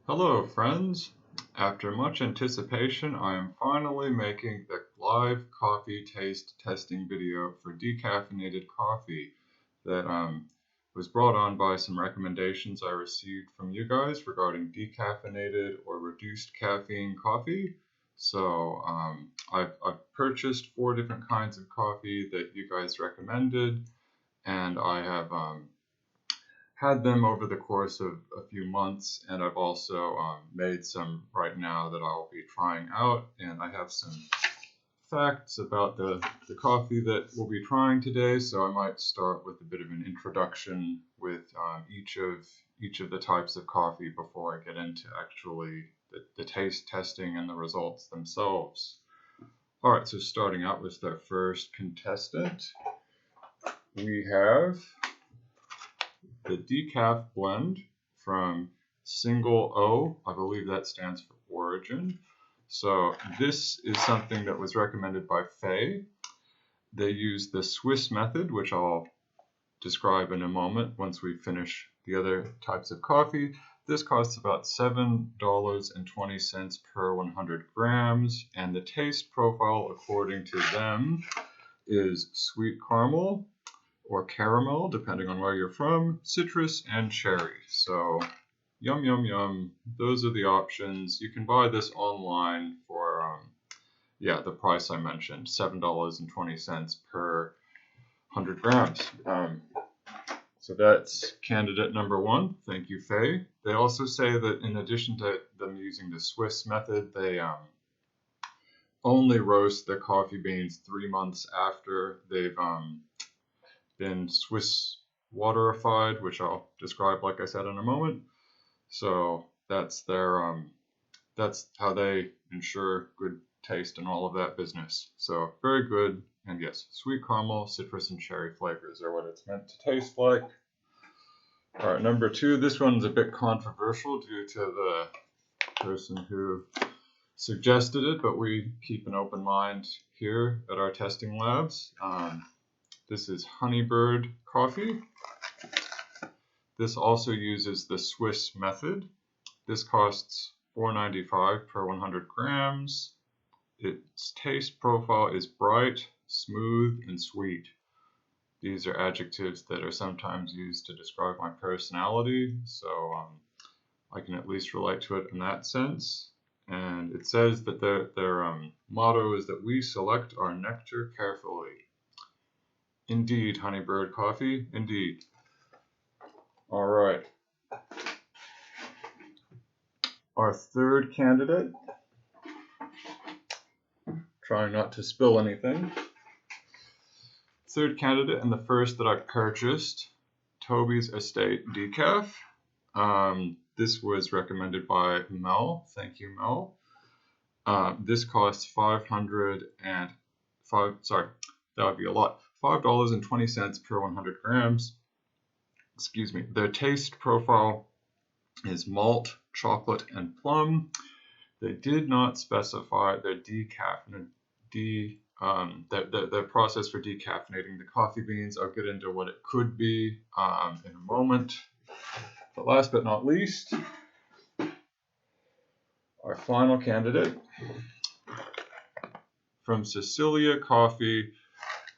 Hello, friends. After much anticipation, I am finally making the live coffee taste testing video for decaffeinated coffee that was brought on by some recommendations I received from you guys regarding decaffeinated or reduced caffeine coffee. I've purchased 4 different kinds of coffee that you guys recommended, and I have had them over the course of a few months, and I've also made some right now that I'll be trying out. And I have some facts about the coffee that we'll be trying today, so I might start with a bit of an introduction with each of the types of coffee before I get into actually the taste testing and the results themselves. All right, so starting out with the first contestant, we have the decaf blend from Single O. I believe that stands for Origin. So this is something that was recommended by Faye. They use the Swiss method, which I'll describe in a moment once we finish the other types of coffee. This costs about $7.20 per 100 grams, and the taste profile, according to them, is sweet caramel, or caramel, depending on where you're from, citrus, and cherry. So, yum, yum, yum. Those are the options. You can buy this online for, the price I mentioned, $7.20 per 100 grams. So that's candidate number 1. Thank you, Faye. They also say that in addition to them using the Swiss method, they only roast the coffee beans 3 months after they've been Swiss waterified, which I'll describe, like I said, in a moment. So that's that's how they ensure good taste and all of that business. So very good, and yes, sweet caramel, citrus, and cherry flavors are what it's meant to taste like. All right, number 2. This one's a bit controversial due to the person who suggested it, but we keep an open mind here at our testing labs. This is Honeybird coffee. This also uses the Swiss method. This costs $4.95 per 100 grams. Its taste profile is bright, smooth, and sweet. These are adjectives that are sometimes used to describe my personality, so I can at least relate to it in that sense. And it says that their motto is that we select our nectar carefully. Indeed, Honeybird coffee, indeed. All right. Our third candidate, trying not to spill anything. Third candidate, and the first that I purchased, Toby's Estate Decaf. This was recommended by Mel. Thank you, Mel. This costs $5.20 per 100 grams. Excuse me. The taste profile is malt, chocolate, and plum. They did not specify the the process for decaffeinating the coffee beans. I'll get into what it could be in a moment. But last but not least, our final candidate from Sicilia Coffee,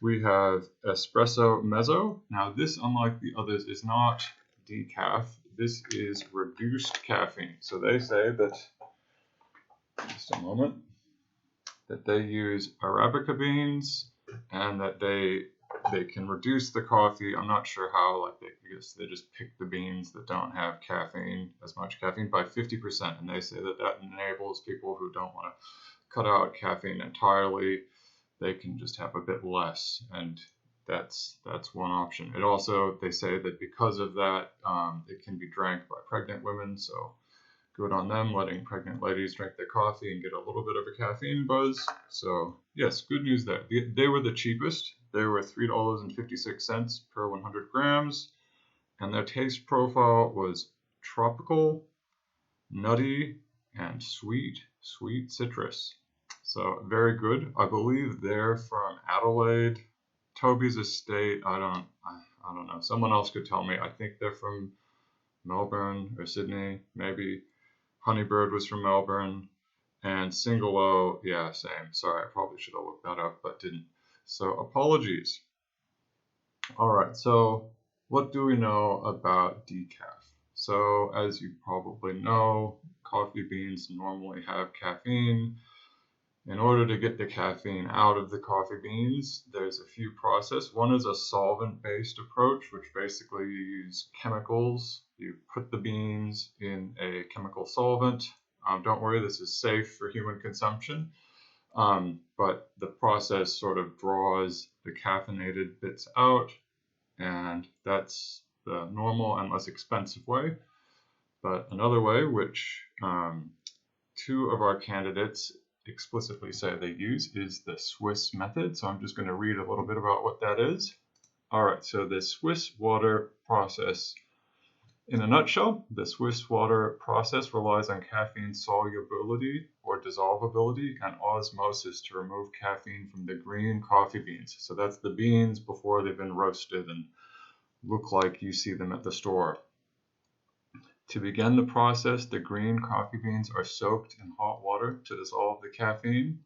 we have Espresso Mezzo. Now this, unlike the others, is not decaf. This is reduced caffeine. So they say that, just a moment, that they use Arabica beans and that they can reduce the coffee. I'm not sure how, I guess they just pick the beans that don't have as much caffeine by 50%. And they say that enables people who don't want to cut out caffeine entirely. They can just have a bit less, and that's one option. It also, they say that because of that, it can be drank by pregnant women, so good on them letting pregnant ladies drink their coffee and get a little bit of a caffeine buzz. So yes, good news there. They were the cheapest. They were $3.56 per 100 grams, and their taste profile was tropical, nutty, and sweet citrus. So very good. I believe they're from Adelaide. Toby's Estate, I don't know. Someone else could tell me. I think they're from Melbourne or Sydney, maybe. Honeybird was from Melbourne. And Single O, yeah, same. Sorry, I probably should have looked that up, but didn't. So apologies. All right, so what do we know about decaf? So as you probably know, coffee beans normally have caffeine. In order to get the caffeine out of the coffee beans, there's a few processes. One is a solvent-based approach, which basically you use chemicals. You put the beans in a chemical solvent. Don't worry, this is safe for human consumption. But the process sort of draws the caffeinated bits out, and that's the normal and less expensive way. But another way, which two of our candidates explicitly say they use, is the Swiss method. So I'm just going to read a little bit about what that is. All right, so the Swiss water process. In a nutshell, the Swiss water process relies on caffeine solubility or dissolvability and osmosis to remove caffeine from the green coffee beans. So that's the beans before they've been roasted and look like you see them at the store. To begin the process, the green coffee beans are soaked in hot water to dissolve the caffeine.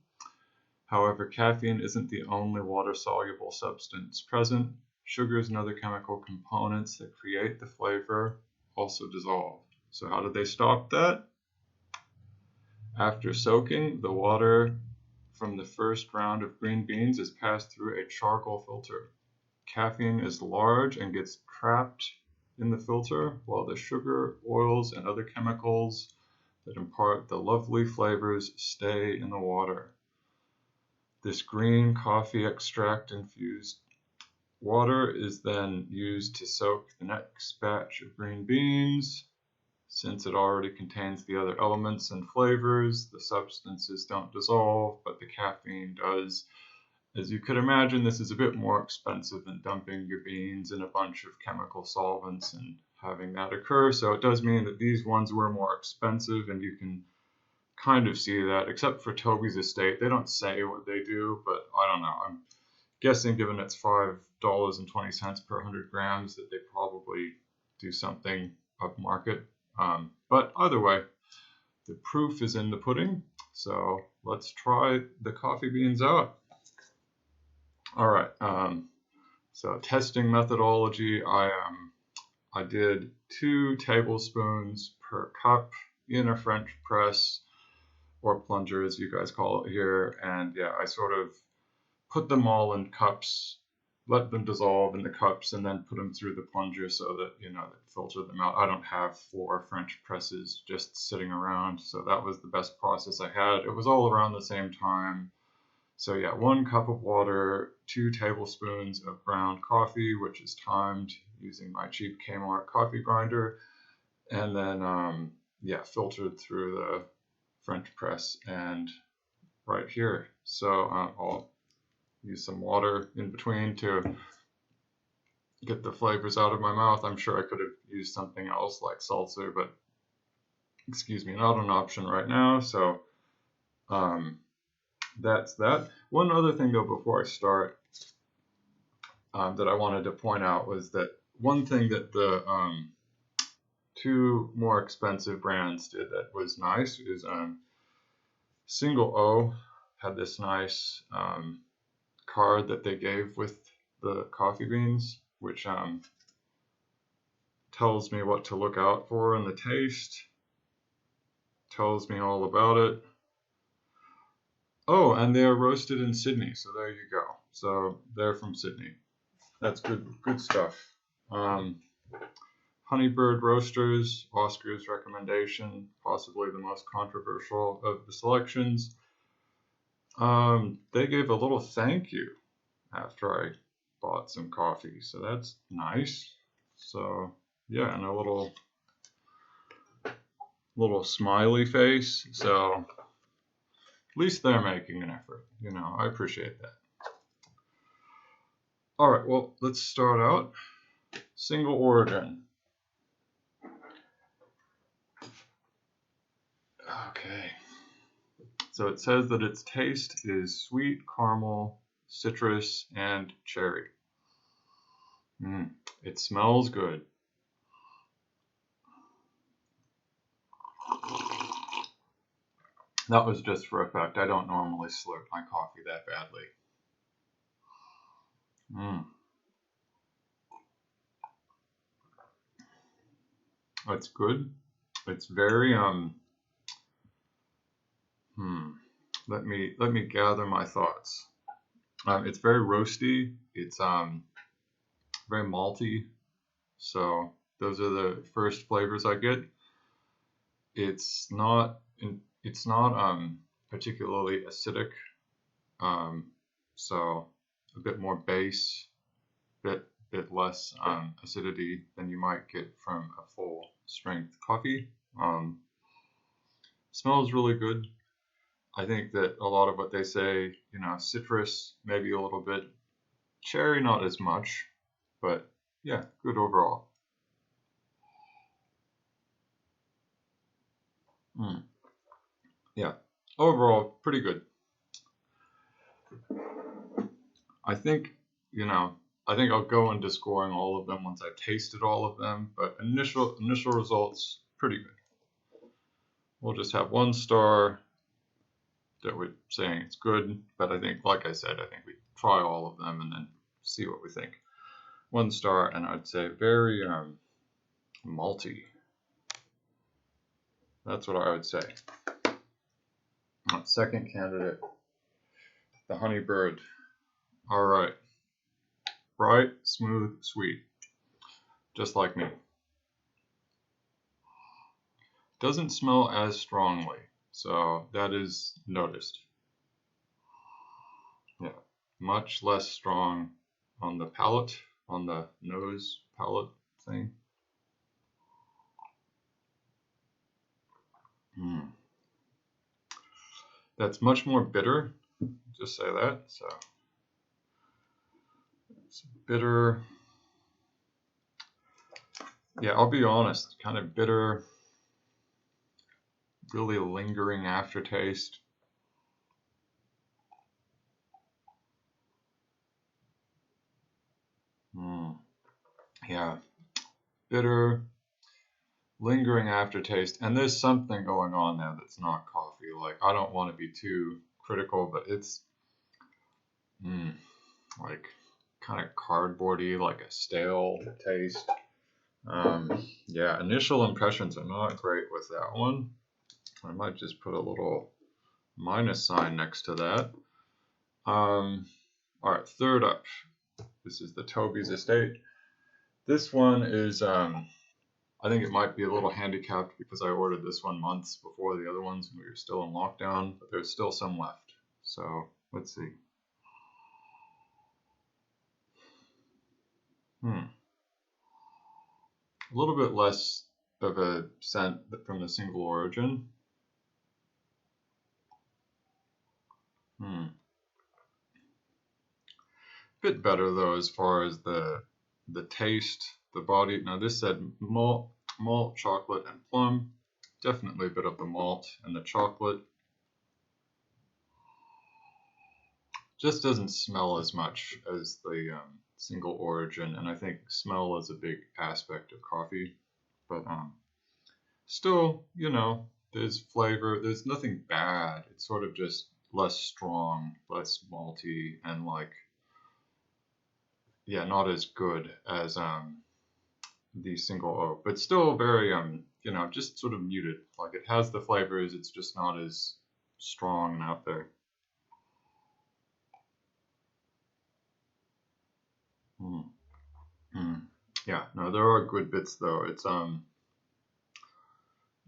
However, caffeine isn't the only water-soluble substance present. Sugars and other chemical components that create the flavor also dissolve. So how did they stop that? After soaking, the water from the first round of green beans is passed through a charcoal filter. Caffeine is large and gets trapped in the filter, while the sugar, oils, and other chemicals that impart the lovely flavors stay in the water. This green coffee extract infused water is then used to soak the next batch of green beans. Since it already contains the other elements and flavors, the substances don't dissolve, but the caffeine does. As you could imagine, this is a bit more expensive than dumping your beans in a bunch of chemical solvents and having that occur. So it does mean that these ones were more expensive, and you can kind of see that, except for Toby's Estate. They don't say what they do, but I don't know. I'm guessing, given it's $5.20 per 100 grams, that they probably do something upmarket. But either way, the proof is in the pudding. So let's try the coffee beans out. All right. So testing methodology, I did 2 tablespoons per cup in a French press, or plunger as you guys call it here. And yeah, I sort of put them all in cups, let them dissolve in the cups, and then put them through the plunger so that, that filter them out. I don't have 4 French presses just sitting around, so that was the best process I had. It was all around the same time. So yeah, 1 cup of water, 2 tablespoons of ground coffee, which is timed using my cheap Kmart coffee grinder, and then filtered through the French press and right here. So I'll use some water in between to get the flavors out of my mouth. I'm sure I could have used something else like salsa, but excuse me, not an option right now. So that's that. One other thing though before I start that I wanted to point out was that one thing that the 2 more expensive brands did that was nice is Single O had this nice card that they gave with the coffee beans, which tells me what to look out for in the taste, tells me all about it. Oh, and they are roasted in Sydney, so there you go. So they're from Sydney. That's good stuff. Honeybird Roasters, Oscar's recommendation, possibly the most controversial of the selections. They gave a little thank you after I bought some coffee, so that's nice. So yeah, and a little smiley face. So at least they're making an effort. I appreciate that. All right, well, let's start out. Single origin. Okay. So it says that its taste is sweet caramel, citrus, and cherry. It smells good. That was just for effect. I don't normally slurp my coffee that badly. It's good. It's very let me gather my thoughts. It's very roasty. It's very malty. So those are the first flavors I get. It's not particularly acidic. So a bit more base, bit less acidity than you might get from a full strength coffee. Smells really good. I think that a lot of what they say, citrus maybe a little bit, cherry not as much, but yeah, good overall. Yeah, overall pretty good. I think, I think I'll go into scoring all of them once I've tasted all of them, but initial results pretty good. We'll just have 1 star that we're saying it's good, but I think, like I said, I think we try all of them and then see what we think. 1 star, and I'd say very malty. That's what I would say. Second candidate, the Honeybird. All right. Bright, smooth, sweet. Just like me. Doesn't smell as strongly, so that is noticed. Yeah, much less strong on the palate, on the nose palate thing. That's much more bitter, just say that. So it's bitter. Yeah, I'll be honest, kind of bitter, really lingering aftertaste. Yeah, bitter, lingering aftertaste, and there's something going on there that's not coffee. Like, I don't want to be too critical, but it's like kind of cardboardy, like a stale taste. Yeah, initial impressions are not great with that one. I might just put a little minus sign next to that. All right, third up. This is the Toby's Estate. This one is, I think it might be a little handicapped because I ordered this one months before the other ones and we were still in lockdown, but there's still some left. So let's see. A little bit less of a scent from the single origin. Bit better though as far as the taste, the body. Now this said malt, chocolate, and plum. Definitely a bit of the malt and the chocolate. Just doesn't smell as much as the single origin, and I think smell is a big aspect of coffee. But still, there's flavor. There's nothing bad. It's sort of just less strong, less malty, and not as good as the single oak, but still very just sort of muted. Like, it has the flavors, it's just not as strong and out there. Yeah, no, there are good bits though. It's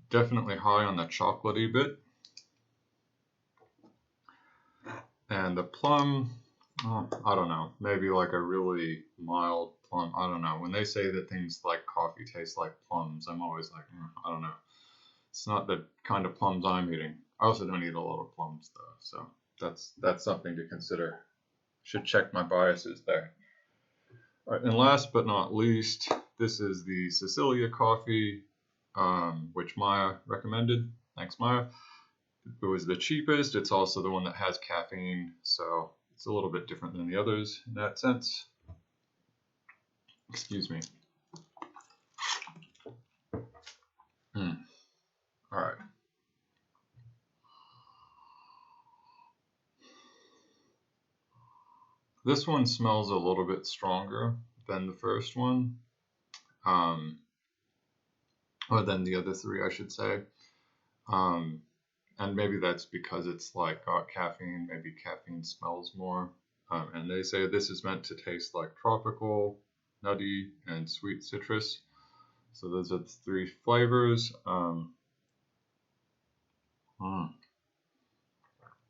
definitely high on the chocolatey bit, and the plum. I don't know, maybe like a really mild plum. I don't know. When they say that things like coffee taste like plums, I'm always like, I don't know. It's not the kind of plums I'm eating. I also don't eat a lot of plums though, so that's something to consider. Should check my biases there. All right, and last but not least, this is the Sicilia coffee, which Maya recommended. Thanks, Maya. It was the cheapest. It's also the one that has caffeine, so it's a little bit different than the others in that sense. Excuse me. All right. This one smells a little bit stronger than the first one, or than the other three, I should say. And maybe that's because it's like got caffeine. Maybe caffeine smells more. And they say this is meant to taste like tropical, nutty, and sweet citrus. So those are the three flavors.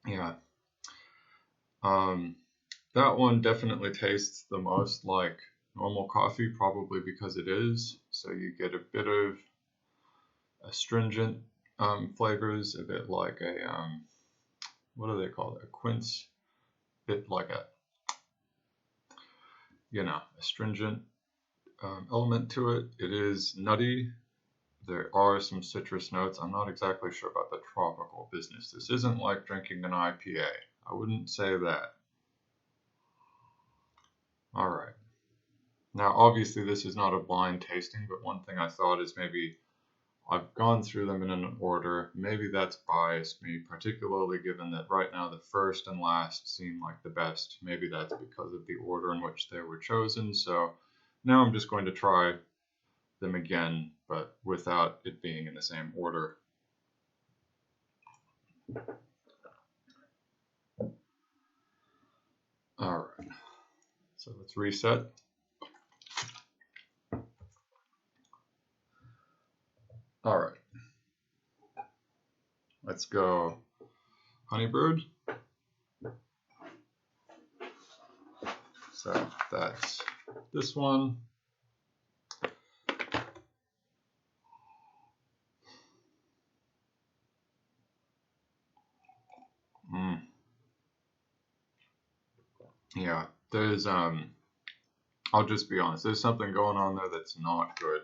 Yeah. That one definitely tastes the most like normal coffee, probably because it is. So you get a bit of astringent flavors, a bit like a what do they call it? A quince, bit like a astringent element to it. It is nutty. There are some citrus notes. I'm not exactly sure about the tropical business. This isn't like drinking an IPA. I wouldn't say that. All right. Now, obviously, this is not a blind tasting, but one thing I thought is maybe I've gone through them in an order. Maybe that's biased me, particularly given that right now the first and last seem like the best. Maybe that's because of the order in which they were chosen. So now I'm just going to try them again, but without it being in the same order. All right. So let's reset. All right. Let's go Honeybird. So that's this one. Yeah, there's I'll just be honest, there's something going on there that's not good.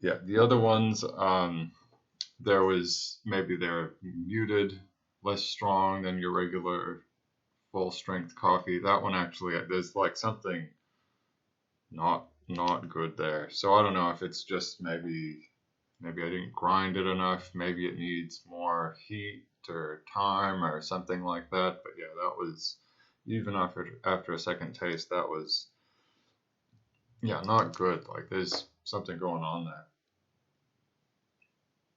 Yeah, the other ones, there was maybe they're muted, less strong than your regular full strength coffee. That one actually, there's like something not good there. So I don't know if it's just maybe I didn't grind it enough. Maybe it needs more heat or time or something like that. But yeah, that was, even after a second taste, that was, yeah, not good. Like there's something going on there.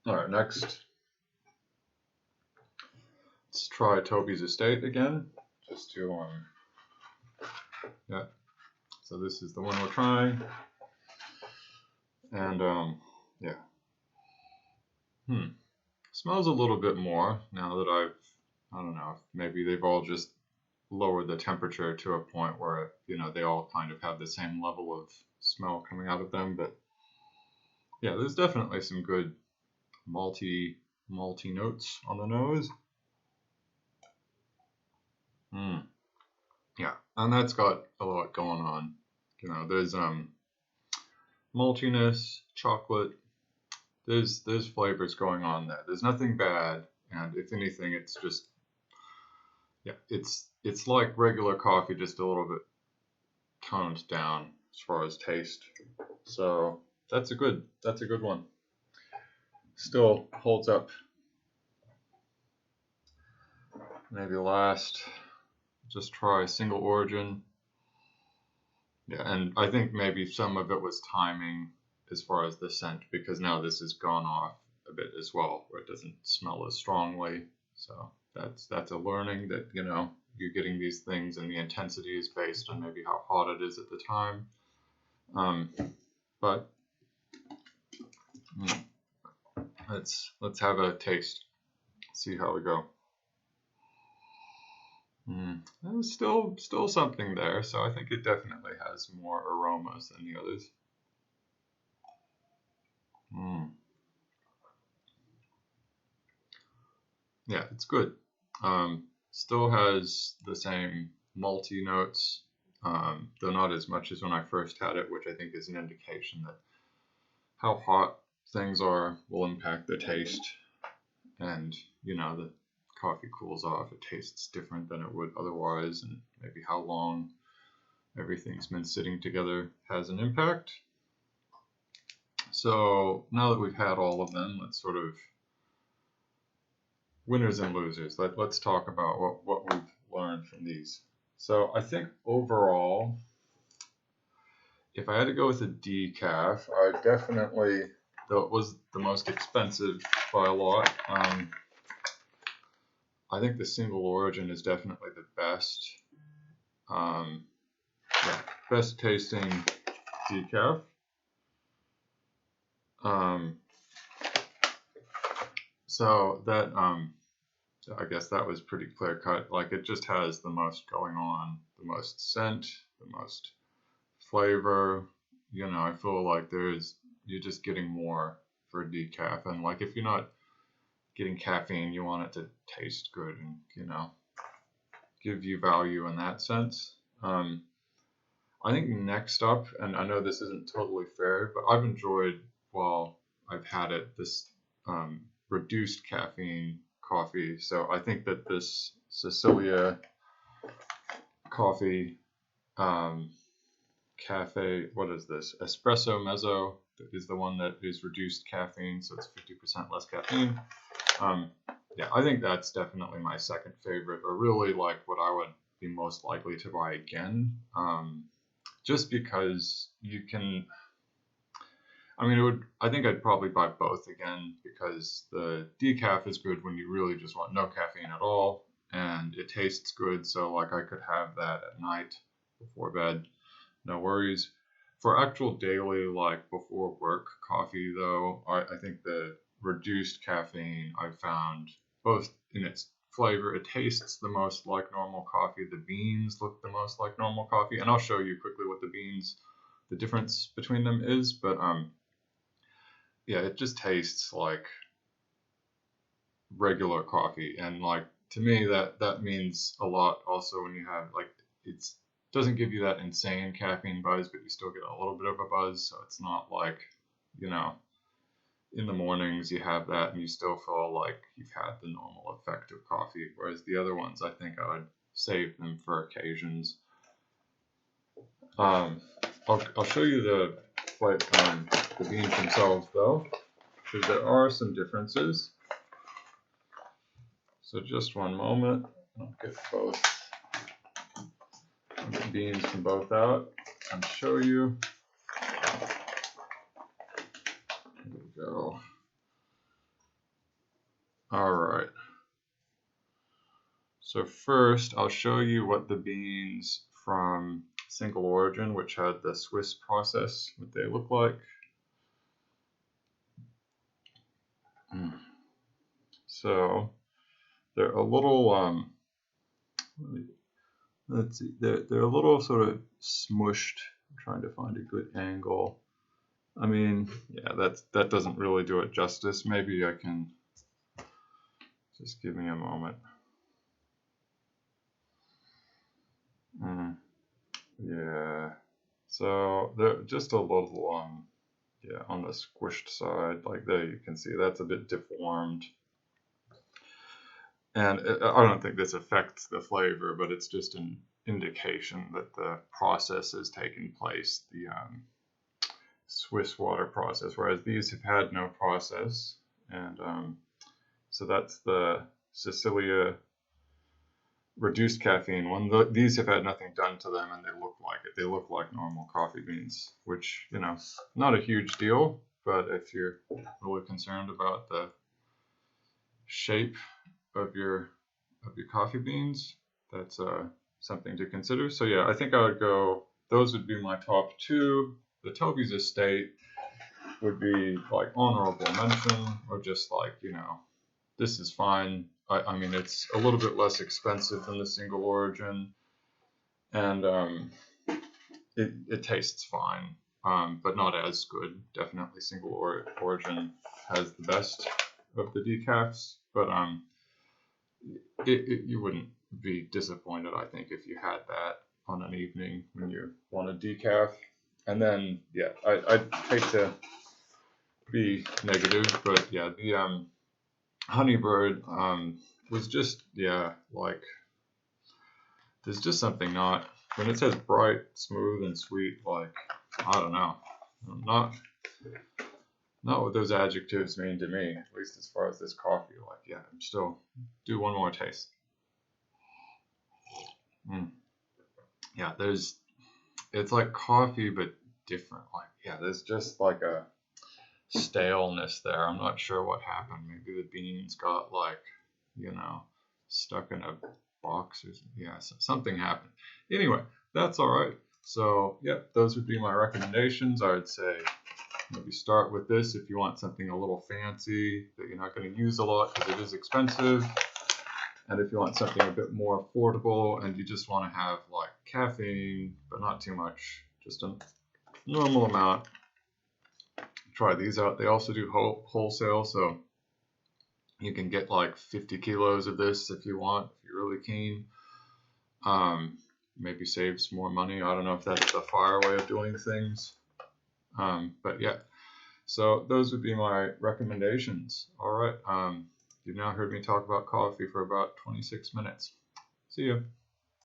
All right, next, let's try Toby's Estate again, just to yeah. So this is the one we're trying, and yeah. Smells a little bit more now that I don't know, maybe they've all just lowered the temperature to a point where, they all kind of have the same level of smell coming out of them. But yeah, there's definitely some good malty notes on the nose. Yeah, and that's got a lot going on. There's maltiness, chocolate. There's flavors going on there. There's nothing bad, and if anything, it's just, yeah, it's like regular coffee, just a little bit toned down as far as taste. So that's a good one. Still holds up. Maybe last, just try single origin. Yeah, and I think maybe some of it was timing as far as the scent, because now this has gone off a bit as well, where it doesn't smell as strongly. So that's a learning that, you're getting these things and the intensity is based on maybe how hot it is at the time. But let's have a taste, see how we go. There's still something there, so I think it definitely has more aromas than the others. Yeah, it's good. Still has the same malty notes, though not as much as when I first had it, which I think is an indication that how hot things are will impact the taste. And, the coffee cools off, it tastes different than it would otherwise, and maybe how long everything's been sitting together has an impact. So now that we've had all of them, let's sort of winners and losers. Let's talk about what we've learned from these. So I think overall, if I had to go with a decaf, I definitely, though it was the most expensive by a lot, I think the single origin is definitely the best. Yeah, best tasting decaf. So that I guess that was pretty clear cut. Like it just has the most going on, the most scent, the most flavor. You know, I feel like you're just getting more for decaf, and like if you're not getting caffeine, you want it to taste good and give you value in that sense. I think next up, and I know this isn't totally fair, but I've enjoyed while I've had it this reduced caffeine coffee. So I think that this Sicilia coffee cafe, what is this? Espresso Mezzo is the one that is reduced caffeine, so it's 50% less caffeine. Yeah, I think that's definitely my second favorite, or really like what I would be most likely to buy again. Just because you can, I think I'd probably buy both again because the decaf is good when you really just want no caffeine at all, and it tastes good. So like I could have that at night before bed, no worries. For actual daily, like before work coffee though, I think the reduced caffeine I've found both in its flavor, it tastes the most like normal coffee. The beans look the most like normal coffee, and I'll show you quickly what the difference between them is. But yeah, it just tastes like regular coffee, and like to me that means a lot. Also, when you have like it doesn't give you that insane caffeine buzz, but you still get a little bit of a buzz. So it's not like in the mornings you have that and you still feel like you've had the normal effect of coffee, whereas the other ones I think I would save them for occasions. I'll show you the beans themselves though, because there are some differences. So just one moment, I'll get both the beans from both out and show you. There we go. All right. So first, I'll show you what the beans from single origin, which had the Swiss process, what they look like. So they're a little, let's see, they're a little sort of smushed. I'm trying to find a good angle. I mean, yeah, that doesn't really do it justice. Maybe I can just give me a moment. Yeah, so they're just a little, yeah, on the squished side. Like there you can see that's a bit deformed. And I don't think this affects the flavor, but it's just an indication that the process has taken place, the Swiss water process, whereas these have had no process. And so that's the Sicilia reduced caffeine one. These have had nothing done to them and they look like it. They look like normal coffee beans, which, not a huge deal, but if you're really concerned about the shape of your coffee beans, that's something to consider. So yeah, I think I would go, those would be my top two. The Toby's Estate would be like honorable mention, or just like, this is fine. I mean, it's a little bit less expensive than the single origin, and it tastes fine, but not as good. Definitely single origin has the best of the decafs, but you wouldn't be disappointed, I think, if you had that on an evening when you want a decaf. And then, yeah, I'd hate to be negative, but yeah, the Honeybird was just, yeah, like, there's just something not, when it says bright, smooth, and sweet, like, I don't know, not not what those adjectives mean to me, at least as far as this coffee. Like, yeah, I'm still do one more taste. Yeah, it's like coffee but different. Like, yeah, there's just like a staleness there. I'm not sure what happened. Maybe the beans got like, stuck in a box or something. Yeah, so something happened. Anyway, that's all right. So, yeah, those would be my recommendations. I would say maybe start with this if you want something a little fancy that you're not going to use a lot because it is expensive. And if you want something a bit more affordable and you just want to have like caffeine, but not too much, just a normal amount, try these out. They also do wholesale, so you can get like 50 kilos of this if you want, if you're really keen. Maybe save some more money. I don't know if that's the fire way of doing things. But yeah, so those would be my recommendations. All right. You've now heard me talk about coffee for about 26 minutes. See you.